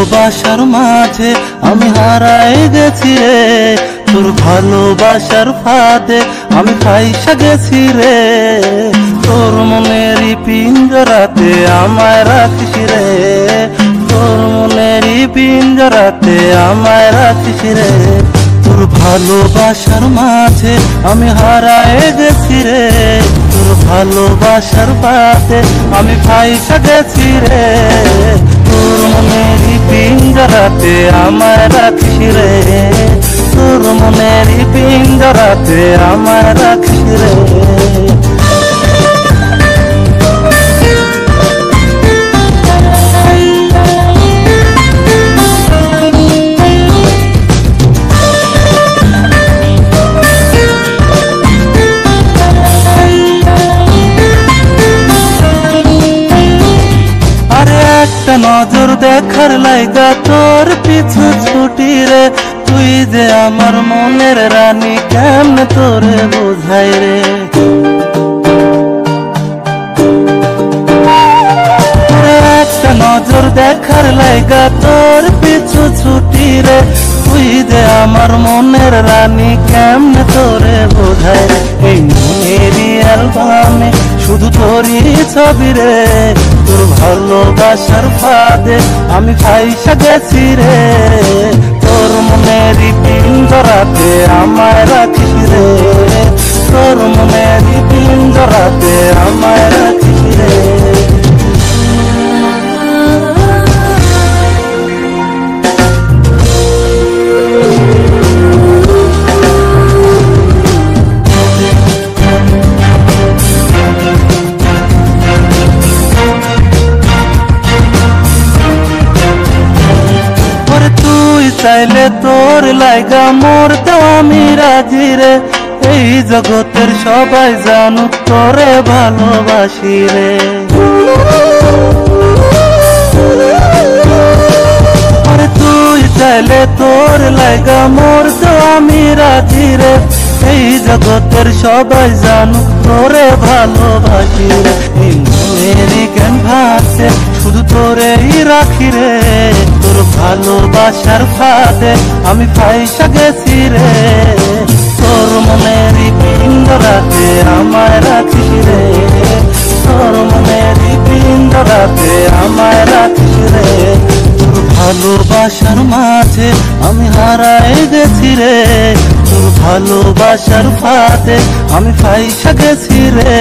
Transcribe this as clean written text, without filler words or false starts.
ভালোবাসার মাঝে আমি হারায় গেছি রে, তোর ভালোবাসার ফাঁদে আমি ফাইসা গেছি রে। তোর মনেরই পিঞ্জরাতে আমায় রাখিস রে, তোর মনেরই পিঞ্জরাতে আমায় রাখিস রে। তোর ভালোবাসার মাঝে আমি হারায় গেছি রে, তোর ভালোবাসার ফাঁদে আমি ফাইসা গেছি রে। তোর মনেরই পিঞ্জরাতে আমায় রাখিস রে, তোর মনেরই পিঞ্জরাতে আমায় রাখিস রে। একটা নজর দেখার লাইগা তোর পিছু ছুটি রে, তুই যে আমার মনের রানী কেমনে তোরে বোঝাই রে। একটা নজর দেখার লাইগা তোর পিছু ছুটি রে, তুই যে আমার মনের রানী কেমনে তোরে বোঝাই রে। এই মনেরই অ্যালবামে শুধু তোরই ছবি রে, তোর ভালোবাসার ফাঁদে আমি ফাইসা গেছি রে। তোর মনেরই পিঞ্জরাতে আমায় রাখিস রে, তোর মনেরই পিঞ্জরাতে আমায় রাখিস রে। চাইলে তোর লাইগা মরতে আমি রাজি রে, এই জগতের সবাই জানুক তোরে ভালোবাসি রে। তুই চাইলে তোর লাইগা মরতে আমি রাজি রে, এই জগতের সবাই জানুক তোরে ভালোবাসি রে। এই মনেরই জ্ঞান ভাসে শুধু তোরেই রাখি রে, তোর ভালোবাসার ফাঁদে আমি ফাইসা গেছি রে। তোর মনেরই পিঞ্জরাতে আমায় রাখিস রে, তোর মনেরই পিঞ্জরাতে আমায় রাখিস রে। তোর ভালোবাসার মাঝে আমি হারায় গেছি রে, তোর ভালোবাসার ফাঁদে আমি ফাইসা গেছি রে।